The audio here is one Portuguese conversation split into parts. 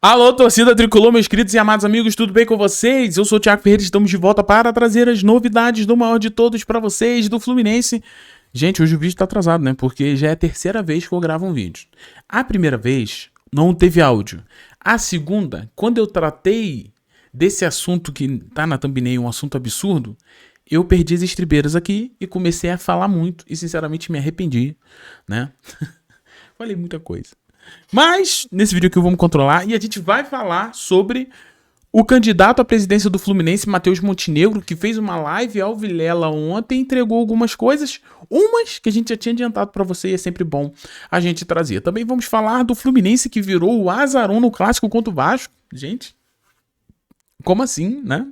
Alô, torcida tricolor, meus queridos e amados amigos, tudo bem com vocês? Eu sou o Thiago Ferreira e estamos de volta para trazer as novidades do maior de todos para vocês, do Fluminense. Gente, hoje o vídeo tá atrasado, né? Porque já é a terceira vez que eu gravo um vídeo. A primeira vez não teve áudio. A segunda, quando eu tratei desse assunto que tá na thumbnail, um assunto absurdo, eu perdi as estribeiras aqui e comecei a falar muito e sinceramente me arrependi, né? Falei muita coisa. Mas, nesse vídeo aqui vamos controlar e a gente vai falar sobre o candidato à presidência do Fluminense, Matheus Montenegro, que fez uma live ao Vilela ontem e entregou algumas coisas, umas que a gente já tinha adiantado pra você e é sempre bom a gente trazer. Também vamos falar do Fluminense que virou o azarão no clássico contra o Vasco. Gente, como assim, né?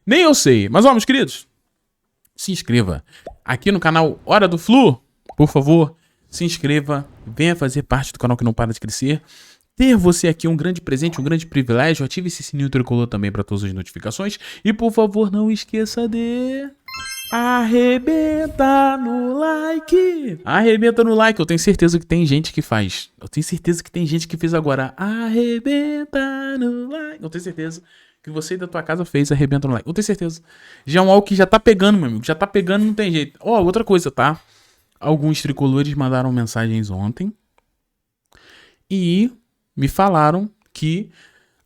Nem eu sei, mas ó, meus queridos, se inscreva aqui no canal Hora do Flu, por favor. Se inscreva, venha fazer parte do canal que não para de crescer. Ter você aqui é um grande presente, um grande privilégio. Ative esse sininho tricolor também para todas as notificações. E por favor, não esqueça de arrebenta no like. Arrebenta no like. Eu tenho certeza que tem gente que faz. Eu tenho certeza que tem gente que fez agora. Arrebenta no like. Eu tenho certeza que você da tua casa fez arrebenta no like. Eu tenho certeza. Já é um algo que já tá pegando, meu amigo. Já tá pegando, não tem jeito. Ó, outra coisa, tá? Alguns tricolores mandaram mensagens ontem e me falaram que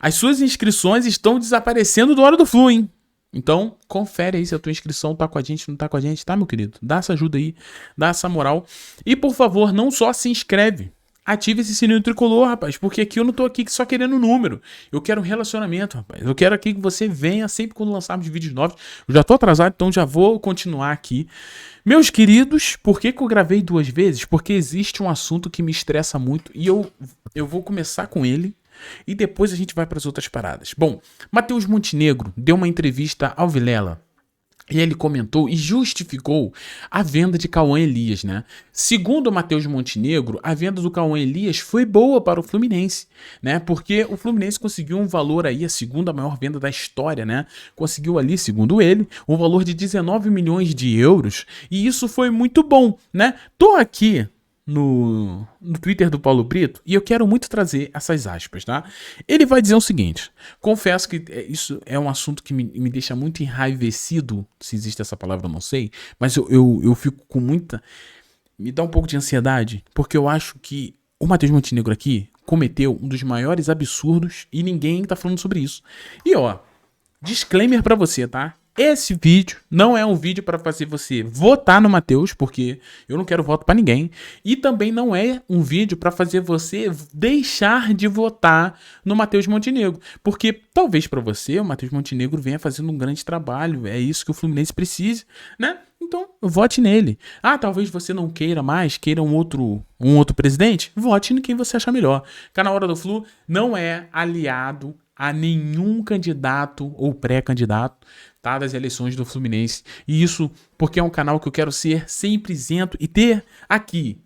as suas inscrições estão desaparecendo do Hora do Flu, hein? Então, confere aí se a tua inscrição tá com a gente, não tá com a gente, tá, meu querido? Dá essa ajuda aí, dá essa moral. E, por favor, não só se inscreve. Ative esse sininho tricolor, rapaz, porque aqui eu não tô aqui só querendo número. Eu quero um relacionamento, rapaz. Eu quero aqui que você venha sempre quando lançarmos vídeos novos. Eu já tô atrasado, então já vou continuar aqui. Meus queridos, por que eu gravei 2 vezes? Porque existe um assunto que me estressa muito e eu vou começar com ele e depois a gente vai para as outras paradas. Bom, Matheus Montenegro deu uma entrevista ao Vilela. E ele comentou e justificou a venda de Cauã Elias, né? Segundo o Matheus Montenegro, a venda do Cauã Elias foi boa para o Fluminense, né? Porque o Fluminense conseguiu um valor aí, a segunda maior venda da história, né? Conseguiu ali, segundo ele, um valor de 19 milhões de euros. E isso foi muito bom, né? Tô aqui no Twitter do Paulo Brito e eu quero muito trazer essas aspas, tá? Ele vai dizer o seguinte: confesso que isso é um assunto que me deixa muito enraivecido, se existe essa palavra, eu não sei, mas eu fico com muita... me dá um pouco de ansiedade, porque eu acho que o Matheus Montenegro aqui cometeu um dos maiores absurdos e ninguém tá falando sobre isso. E ó, disclaimer pra você, tá? Esse vídeo não é um vídeo para fazer você votar no Matheus, porque eu não quero voto para ninguém. E também não é um vídeo para fazer você deixar de votar no Matheus Montenegro. Porque talvez para você o Matheus Montenegro venha fazendo um grande trabalho. É isso que o Fluminense precisa, né? Então, vote nele. Ah, talvez você não queira mais, queira um outro presidente? Vote em quem você achar melhor. Canal Hora do Flu não é aliado a nenhum candidato ou pré-candidato, tá, das eleições do Fluminense. E isso porque é um canal que eu quero ser sempre isento e ter aqui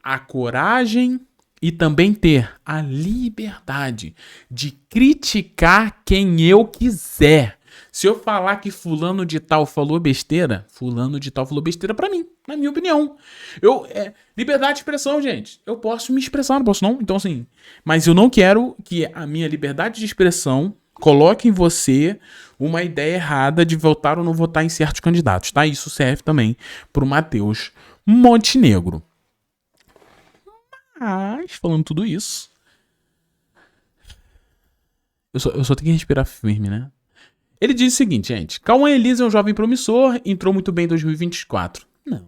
a coragem e também ter a liberdade de criticar quem eu quiser. Se eu falar que fulano de tal falou besteira, fulano de tal falou besteira pra mim, na minha opinião. Liberdade de expressão, gente. Eu posso me expressar, não posso não? Então assim, mas eu não quero que a minha liberdade de expressão coloque em você uma ideia errada de votar ou não votar em certos candidatos, tá? Isso serve também pro Matheus Montenegro. Mas, falando tudo isso, eu só tenho que respirar firme, né? Ele diz o seguinte, gente: Cauã Elias é um jovem promissor, entrou muito bem em 2024. Não.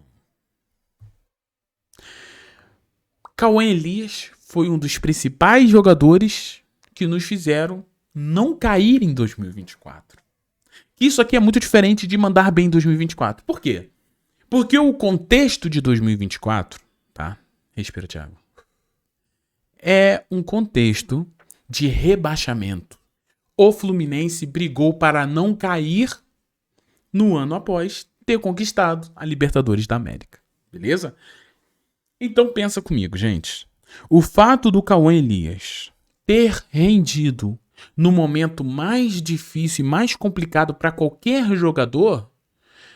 Cauã Elias foi um dos principais jogadores que nos fizeram não cair em 2024. Isso aqui é muito diferente de mandar bem em 2024. Por quê? Porque o contexto de 2024, tá? Respira, Thiago. É um contexto de rebaixamento. O Fluminense brigou para não cair no ano após ter conquistado a Libertadores da América. Beleza? Então pensa comigo, gente. O fato do Cauã Elias ter rendido no momento mais difícil e mais complicado para qualquer jogador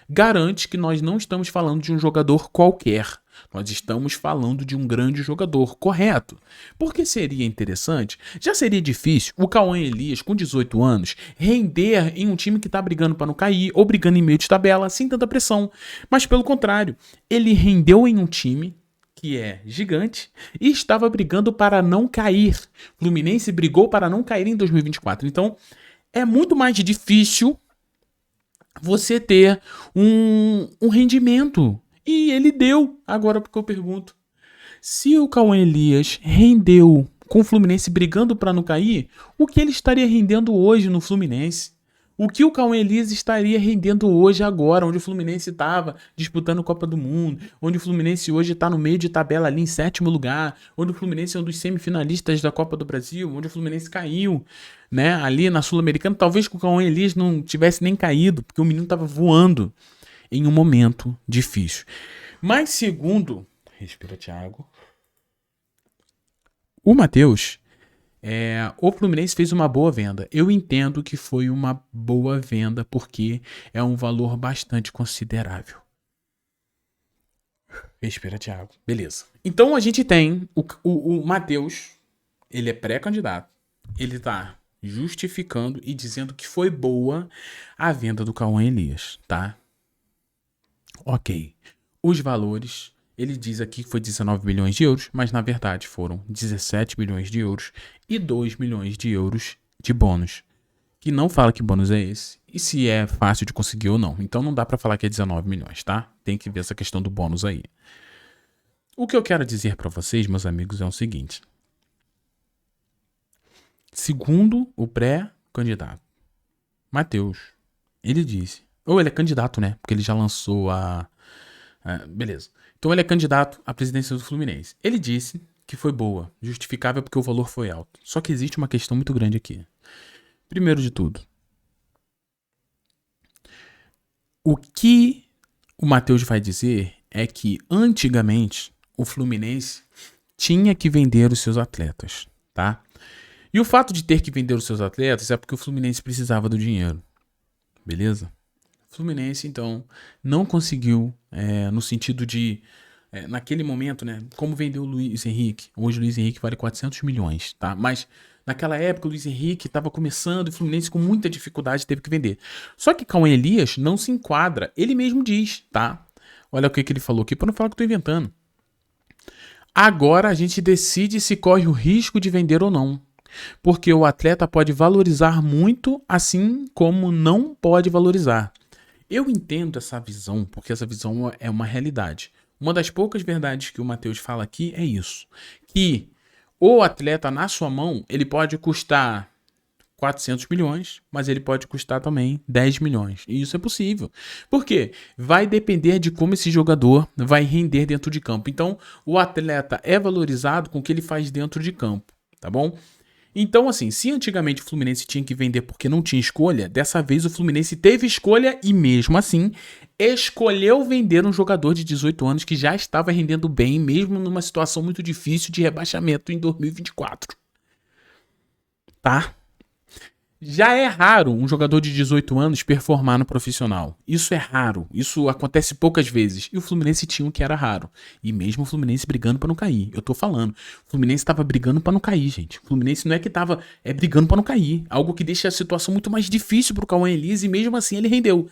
garante que nós não estamos falando de um jogador qualquer. Nós estamos falando de um grande jogador, correto? Porque seria interessante, já seria difícil o Cauã Elias, com 18 anos, render em um time que está brigando para não cair ou brigando em meio de tabela sem tanta pressão. Mas pelo contrário, ele rendeu em um time que é gigante e estava brigando para não cair. Fluminense brigou para não cair em 2024. Então, é muito mais difícil você ter um rendimento. E ele deu. Agora, porque eu pergunto, se o Cauã Elias rendeu com o Fluminense brigando para não cair, o que ele estaria rendendo hoje no Fluminense? O que o Cauã Elias estaria rendendo hoje agora, onde o Fluminense estava disputando a Copa do Mundo, onde o Fluminense hoje está no meio de tabela ali em 7º lugar, onde o Fluminense é um dos semifinalistas da Copa do Brasil, onde o Fluminense caiu, né, ali na Sul-Americana, talvez que o Cauã Elias não tivesse nem caído, porque o menino estava voando em um momento difícil. Mas segundo, respira, Thiago, o Matheus, o Fluminense fez uma boa venda. Eu entendo que foi uma boa venda porque é um valor bastante considerável. Respira, Thiago. Beleza. Então a gente tem o Matheus, ele é pré-candidato, ele tá justificando e dizendo que foi boa a venda do Cauã Elias, tá? Ok. Os valores, ele diz aqui que foi 19 milhões de euros, mas na verdade foram 17 milhões de euros e 2 milhões de euros de bônus. Que não fala que bônus é esse e se é fácil de conseguir ou não. Então não dá pra falar que é 19 milhões, tá? Tem que ver essa questão do bônus aí. O que eu quero dizer pra vocês, meus amigos, é o seguinte. Segundo o pré-candidato, Matheus, ele disse... Ou ele é candidato, né? Porque ele já lançou beleza. Então ele é candidato à presidência do Fluminense. Ele disse que foi boa, justificável porque o valor foi alto. Só que existe uma questão muito grande aqui. Primeiro de tudo, o que o Matheus vai dizer é que antigamente o Fluminense tinha que vender os seus atletas, tá? E o fato de ter que vender os seus atletas é porque o Fluminense precisava do dinheiro, beleza? O Fluminense, então, não conseguiu, no sentido de, naquele momento, né, como vendeu o Luiz Henrique. Hoje o Luiz Henrique vale 400 milhões, tá? Mas naquela época o Luiz Henrique estava começando e o Fluminense com muita dificuldade teve que vender. Só que Cauã Elias não se enquadra, ele mesmo diz, tá? Olha o que ele falou aqui, para não falar que eu tô inventando. Agora a gente decide se corre o risco de vender ou não. Porque o atleta pode valorizar muito, assim como não pode valorizar. Eu entendo essa visão, porque essa visão é uma realidade. Uma das poucas verdades que o Matheus fala aqui é isso. Que o atleta na sua mão, ele pode custar 400 milhões, mas ele pode custar também 10 milhões. E isso é possível. Por quê? Vai depender de como esse jogador vai render dentro de campo. Então, o atleta é valorizado com o que ele faz dentro de campo, tá bom? Então, assim, se antigamente o Fluminense tinha que vender porque não tinha escolha, dessa vez o Fluminense teve escolha e mesmo assim escolheu vender um jogador de 18 anos que já estava rendendo bem, mesmo numa situação muito difícil de rebaixamento em 2024. Tá? Já é raro um jogador de 18 anos performar no profissional. Isso é raro. Isso acontece poucas vezes. E o Fluminense tinha um que era raro. E mesmo o Fluminense brigando pra não cair. Eu tô falando. O Fluminense tava brigando pra não cair, gente. O Fluminense não é que tava brigando pra não cair. Algo que deixa a situação muito mais difícil pro Cauã Elias e mesmo assim ele rendeu.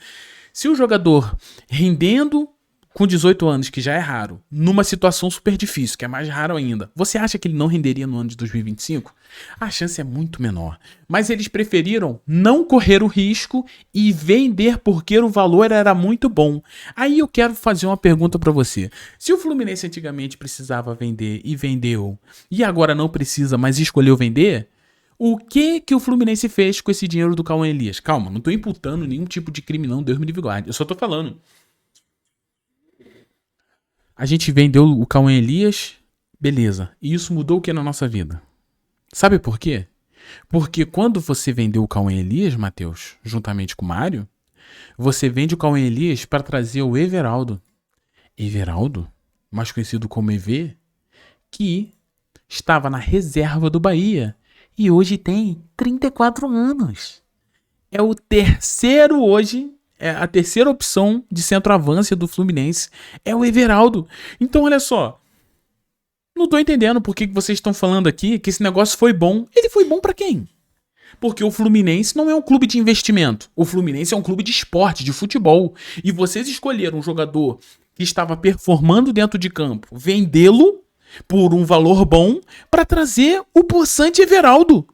Se o jogador rendendo com 18 anos, que já é raro, numa situação super difícil, que é mais raro ainda, você acha que ele não renderia no ano de 2025? A chance é muito menor. Mas eles preferiram não correr o risco e vender porque o valor era muito bom. Aí eu quero fazer uma pergunta pra você. Se o Fluminense antigamente precisava vender e vendeu, e agora não precisa, mas escolheu vender, o que o Fluminense fez com esse dinheiro do Cauã Elias? Calma, não tô imputando nenhum tipo de crime não, Deus me livre guarde. Eu só tô falando. A gente vendeu o Cauã Elias, beleza. E isso mudou o que na nossa vida? Sabe por quê? Porque quando você vendeu o Cauã Elias, Matheus, juntamente com o Mário, você vende o Cauã Elias para trazer o Everaldo. Everaldo, mais conhecido como EV, que estava na reserva do Bahia e hoje tem 34 anos. É o terceiro hoje a terceira opção de centroavância do Fluminense é o Everaldo. Então, olha só. Não tô entendendo por que vocês estão falando aqui que esse negócio foi bom. Ele foi bom pra quem? Porque o Fluminense não é um clube de investimento. O Fluminense é um clube de esporte, de futebol. E vocês escolheram um jogador que estava performando dentro de campo, vendê-lo por um valor bom para trazer o possante Everaldo.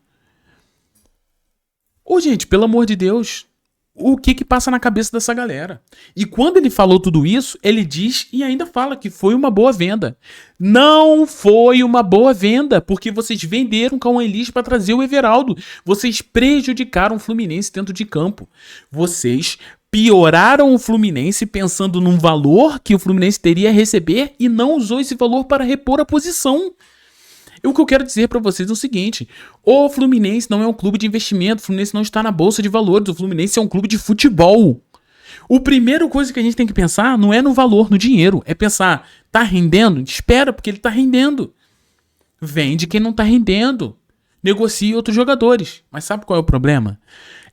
Ô, gente, pelo amor de Deus, o que passa na cabeça dessa galera? E quando ele falou tudo isso, ele diz e ainda fala que foi uma boa venda. Não foi uma boa venda, porque vocês venderam o Cauã Elias para trazer o Everaldo. Vocês prejudicaram o Fluminense dentro de campo. Vocês pioraram o Fluminense pensando num valor que o Fluminense teria a receber e não usou esse valor para repor a posição. O que eu quero dizer para vocês é o seguinte: o Fluminense não é um clube de investimento, o Fluminense não está na bolsa de valores, o Fluminense é um clube de futebol. A primeira coisa que a gente tem que pensar não é no valor, no dinheiro, é pensar, tá rendendo? Espera, porque ele tá rendendo. Vende quem não tá rendendo. Negocie outros jogadores. Mas sabe qual é o problema?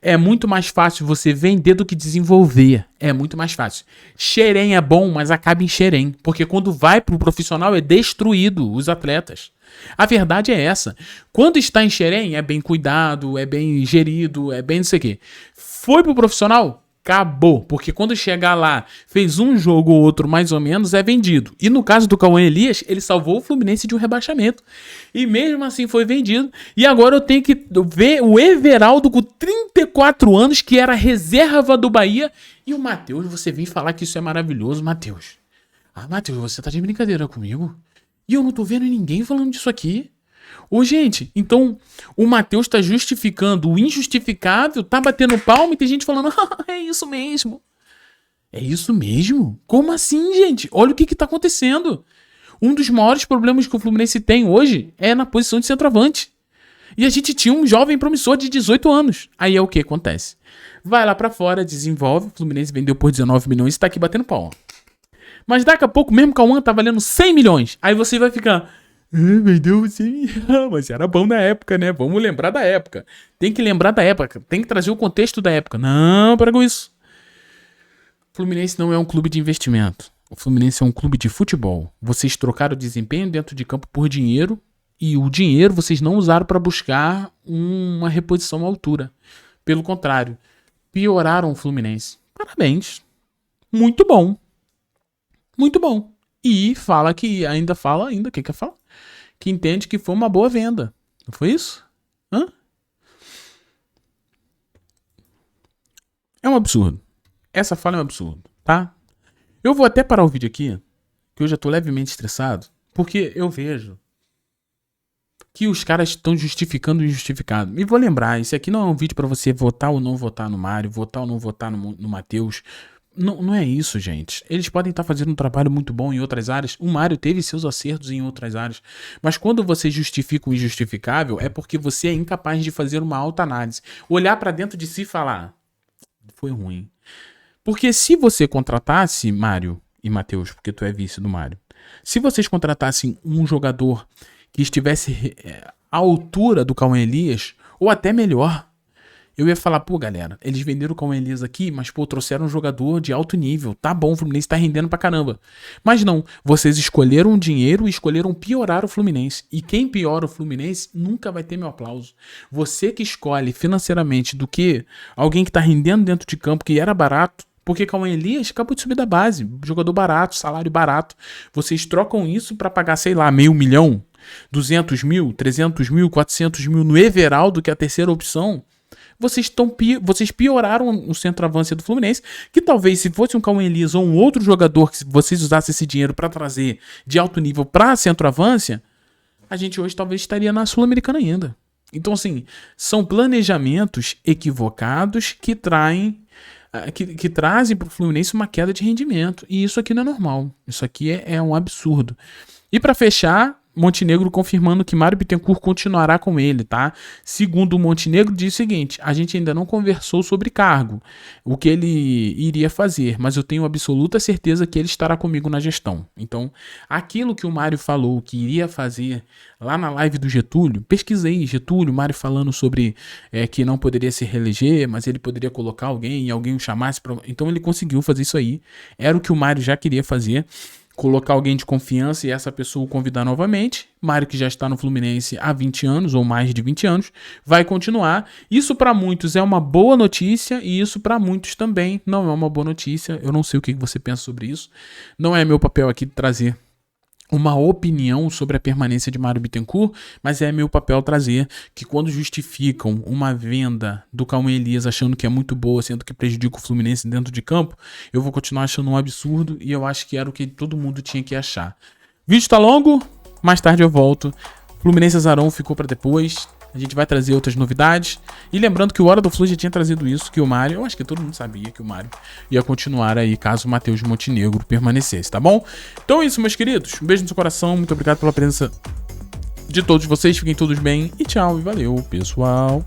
É muito mais fácil você vender do que desenvolver. É muito mais fácil. Xerém é bom, mas acaba em xerém. Porque quando vai pro profissional é destruído os atletas. A verdade é essa. Quando está em xerém, é bem cuidado, é bem gerido, é bem não sei o quê. Foi pro profissional? Acabou. Porque quando chegar lá, fez um jogo ou outro mais ou menos, é vendido. E no caso do Cauã Elias, ele salvou o Fluminense de um rebaixamento. E mesmo assim foi vendido. E agora eu tenho que ver o Everaldo com 34 anos, que era reserva do Bahia. E o Matheus, você vem falar que isso é maravilhoso, Matheus. Ah, Matheus, você tá de brincadeira comigo? E eu não tô vendo ninguém falando disso aqui. Ô, gente, então o Matheus tá justificando o injustificável, tá batendo palma e tem gente falando, é isso mesmo. É isso mesmo? Como assim, gente? Olha o que tá acontecendo. Um dos maiores problemas que o Fluminense tem hoje é na posição de centroavante. E a gente tinha um jovem promissor de 18 anos. Aí é o que acontece? Vai lá pra fora, desenvolve, o Fluminense vendeu por 19 milhões e tá aqui batendo palma. Mas daqui a pouco, mesmo o Cauã tá valendo 100 milhões. Aí você vai ficar... vendeu 100 milhões. Mas era bom na época, né? Vamos lembrar da época. Tem que lembrar da época. Tem que trazer o contexto da época. Não, para com isso. O Fluminense não é um clube de investimento. O Fluminense é um clube de futebol. Vocês trocaram o desempenho dentro de campo por dinheiro. E o dinheiro vocês não usaram para buscar uma reposição à altura. Pelo contrário, pioraram o Fluminense. Parabéns. Muito bom. Muito bom. E fala que ainda, o que quer falar? Que entende que foi uma boa venda. Não foi isso? Hã? É um absurdo. Essa fala é um absurdo, tá? Eu vou até parar o vídeo aqui, que eu já tô levemente estressado, porque eu vejo que os caras estão justificando o injustificado. E vou lembrar, esse aqui não é um vídeo pra você votar ou não votar no Mário, votar ou não votar no Matheus. Não é isso, gente. Eles podem estar fazendo um trabalho muito bom em outras áreas. O Mário teve seus acertos em outras áreas. Mas quando você justifica o injustificável, é porque você é incapaz de fazer uma autoanálise. Olhar pra dentro de si e falar, foi ruim. Porque se você contratasse Mário e Matheus, porque tu é vice do Mário, se vocês contratassem um jogador que estivesse à altura do Cauã Elias, ou até melhor, eu ia falar, pô, galera, eles venderam o Cauã Elias aqui, mas, pô, trouxeram um jogador de alto nível. Tá bom, o Fluminense tá rendendo pra caramba. Mas não, vocês escolheram o dinheiro e escolheram piorar o Fluminense. E quem piora o Fluminense nunca vai ter meu aplauso. Você que escolhe financeiramente do que alguém que tá rendendo dentro de campo, que era barato, porque Cauã Elias acabou de subir da base, jogador barato, salário barato. Vocês trocam isso pra pagar, sei lá, 500 mil, 200 mil, 300 mil, 400 mil no Everaldo, que é a terceira opção. Vocês pioraram o centroavance do Fluminense, que talvez se fosse um Cauã Elias ou um outro jogador que vocês usassem esse dinheiro para trazer de alto nível para centroavância, a gente hoje talvez estaria na Sul-Americana ainda. Então, assim, são planejamentos equivocados que trazem para o Fluminense uma queda de rendimento. E isso aqui não é normal. Isso aqui é um absurdo. E para fechar, Montenegro confirmando que Mário Bittencourt continuará com ele, tá? Segundo o Montenegro, diz o seguinte: a gente ainda não conversou sobre cargo, o que ele iria fazer, mas eu tenho absoluta certeza que ele estará comigo na gestão. Então, aquilo que o Mário falou que iria fazer lá na live do Getúlio, pesquisei Getúlio, Mário falando sobre que não poderia se reeleger, mas ele poderia colocar alguém e alguém o chamasse pra... Então ele conseguiu fazer isso aí. Era o que o Mário já queria fazer. Colocar alguém de confiança e essa pessoa o convidar novamente. Mário, que já está no Fluminense há 20 anos ou mais de 20 anos, vai continuar. Isso para muitos é uma boa notícia e isso para muitos também não é uma boa notícia. Eu não sei o que você pensa sobre isso. Não é meu papel aqui trazer uma opinião sobre a permanência de Mário Bittencourt, mas é meu papel trazer que quando justificam uma venda do Cauã Elias achando que é muito boa, sendo que prejudica o Fluminense dentro de campo, eu vou continuar achando um absurdo e eu acho que era o que todo mundo tinha que achar. O vídeo tá longo, mais tarde eu volto. Fluminense Azarão ficou para depois. A gente vai trazer outras novidades. E lembrando que o Hora do Flu já tinha trazido isso, que o Mário, eu acho que todo mundo sabia que o Mário ia continuar aí caso o Matheus Montenegro permanecesse, tá bom? Então é isso, meus queridos. Um beijo no seu coração, muito obrigado pela presença de todos vocês. Fiquem todos bem e tchau e valeu, pessoal.